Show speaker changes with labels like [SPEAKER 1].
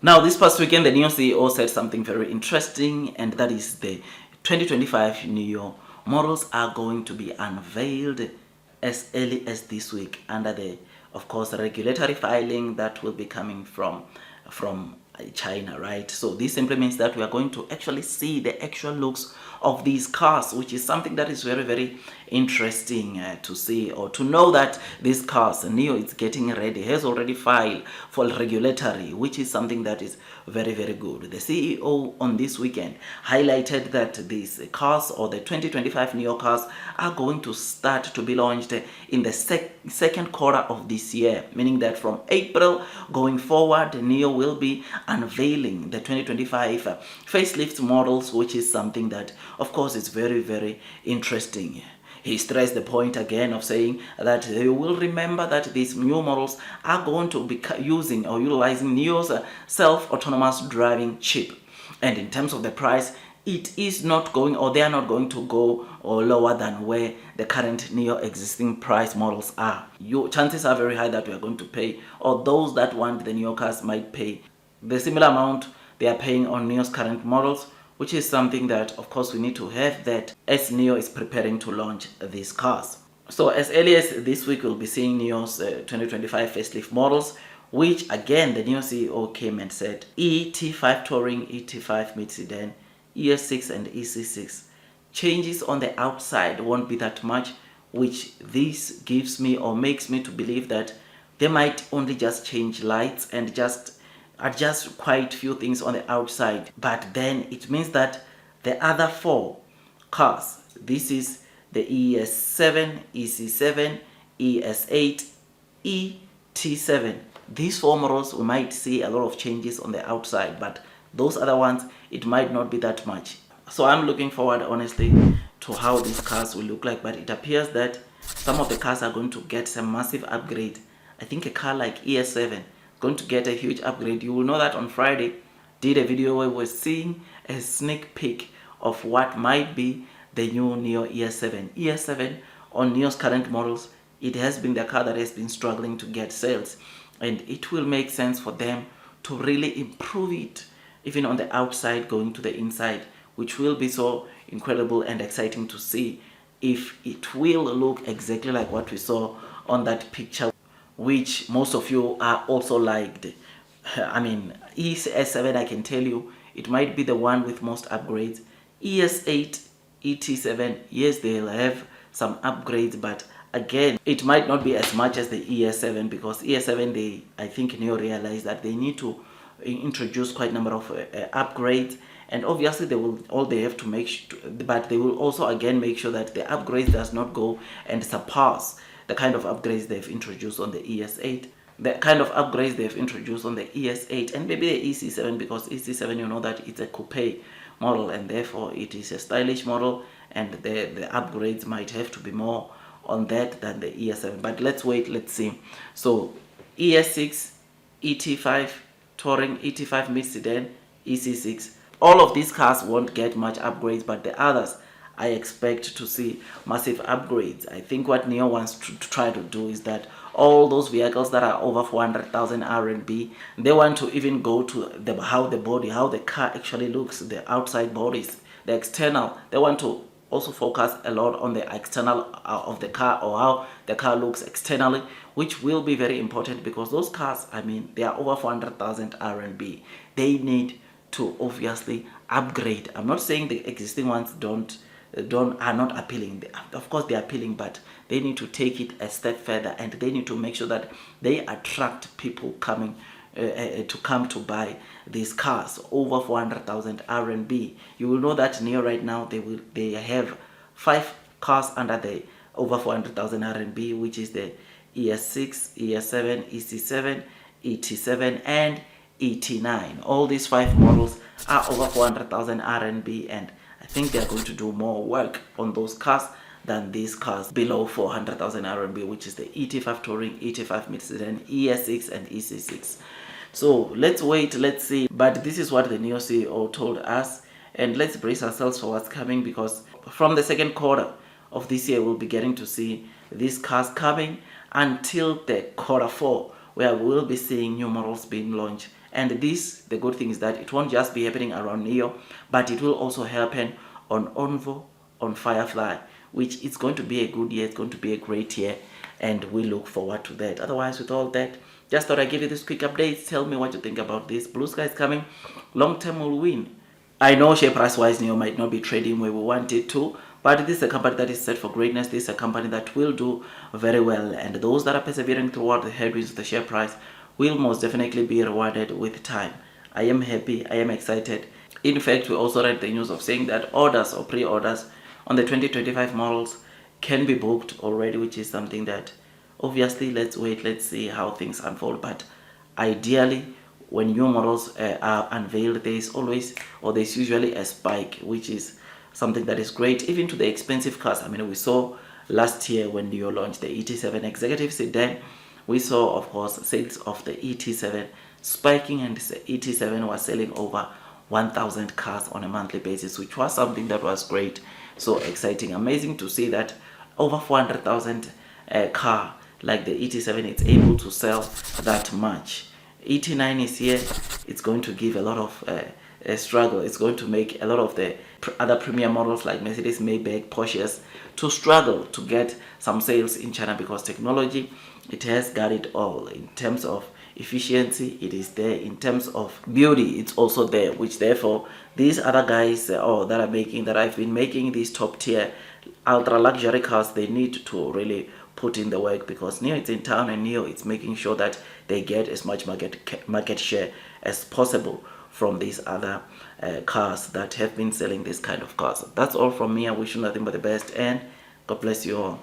[SPEAKER 1] Now, this past weekend, the Nio CEO said something very interesting, and that is the 2025 Nio models are going to be unveiled as early as this week under the, of course, regulatory filing that will be coming from China, right? So this simply means that we are going to actually see the actual looks of these cars, which is something that is very, very interesting to see, or to know that these cars, Nio is getting ready, has already filed for regulatory, which is something that is very, very good. The CEO on this weekend highlighted that these cars, or the 2025 Nio cars, are going to start to be launched in the second quarter of this year, meaning that from April going forward, Nio will be unveiling the 2025 facelift models, which is something that, of course, is very, very interesting. He stressed the point again of saying that you will remember that these new models are going to be using or utilizing Nio's self-autonomous driving chip. And in terms of the price, it is not going, or they are not going to go or lower than where the current Nio existing price models are. Chances are very high that we are going to pay, or those that want the Nio cars might pay the similar amount they are paying on Nio's current models, which is something that, of course, we need to have that as Nio is preparing to launch these cars. So as early as this week, we'll be seeing Nio's 2025 facelift models, which again, the Nio CEO came and said ET5 Touring, ET5 mid-sedan, ES6 and EC6. Changes on the outside won't be that much, which this gives me or makes me to believe that they might only just change lights and just adjust quite few things on the outside. But then it means that the other four cars, this is the ES7, EC7, ES8, ET7. These four models, we might see a lot of changes on the outside, but those other ones, it might not be that much. So I'm looking forward, honestly, to how these cars will look like. But it appears that some of the cars are going to get some massive upgrade. I think a car like ES7 going to get a huge upgrade. You will know that on Friday did a video where we're seeing a sneak peek of what might be the new Nio ES7. ES7 on Nio's current models, it has been the car that has been struggling to get sales, and it will make sense for them to really improve it, even on the outside going to the inside, which will be so incredible and exciting to see if it will look exactly like what we saw on that picture, which most of you are also liked. I mean, ES7, I can tell you, it might be the one with most upgrades. ES8, ET7, yes, they'll have some upgrades, but again, it might not be as much as the ES7, because ES7, I think Nio realized that they need to introduce quite a number of upgrades, and obviously they have to make sure, but they will also again make sure that the upgrades does not go and surpass the kind of upgrades they've introduced on the ES8, the kind of upgrades they've introduced on the ES8, and maybe the EC7, because EC7, you know that it's a coupe model, and therefore it is a stylish model, and the upgrades might have to be more on that than the ES7. But let's wait, let's see. So ES6, ET5 Touring, ET5 mid-sedan, EC6, all of these cars won't get much upgrades, but the others, I expect to see massive upgrades. I think what Nio wants to try to do is that all those vehicles that are over 400,000 RMB, they want to even go to how the car actually looks, the outside bodies, the external. They want to also focus a lot on the external of the car, or how the car looks externally, which will be very important, because those cars, I mean, they are over 400,000 RMB. They need to obviously upgrade. I'm not saying the existing ones are not appealing. Of course they are appealing, but they need to take it a step further, and they need to make sure that they attract people coming to come to buy these cars over 400,000 RMB. You will know that Nio right now they have 5 cars under the over 400,000 RMB, which is the ES6, ES7, EC7, ET7, and ET9. All these 5 models are over 400,000 RMB, and I think they are going to do more work on those cars than these cars below 400,000 RMB, which is the ET5 Touring, ET5 mid-sedan, ES6, and EC6. So let's wait, let's see. But this is what the Nio CEO told us, and let's brace ourselves for what's coming, because from the second quarter of this year, we'll be getting to see these cars coming until the quarter 4, where we'll be seeing new models being launched And this, the good thing is that it won't just be happening around Nio, but it will also happen on Onvo, on Firefly, which is going to be a good year. It's going to be a great year, and we look forward to that. Otherwise, with all that, just thought I'd give you this quick update. Tell me what you think about this. Blue sky is coming. Long term will win. I know share price wise Nio might not be trading where we want it to, but this is a company that is set for greatness. This is a company that will do very well, and those that are persevering throughout the headwinds of the share price will most definitely be rewarded with time. I am happy, I am excited. In fact, we also read the news of saying that orders or pre-orders on the 2025 models can be booked already, which is something that obviously let's wait, let's see how things unfold. But ideally, when new models are unveiled, there's usually a spike, which is something that is great, even to the expensive cars. I mean, we saw last year when Nio launched the ET7 executive sedan, we saw, of course, sales of the ET7 spiking, and the ET7 was selling over 1,000 cars on a monthly basis, which was something that was great. So exciting, amazing to see that over 400,000 car like the ET7, it's able to sell that much. ET9 is here. It's going to give a lot of struggle. It's going to make a lot of the other premium models like Mercedes, Maybach, Porsches to struggle to get some sales in China, because technology, it has got it all. In terms of efficiency, it is there. In terms of beauty, it's also there, which therefore these other guys that I've been making these top tier ultra luxury cars, they need to really put in the work, because Nio is in town, and Nio is making sure that they get as much market share as possible from these other cars that have been selling this kind of cars. That's all from me. I wish you nothing but the best, and God bless you all.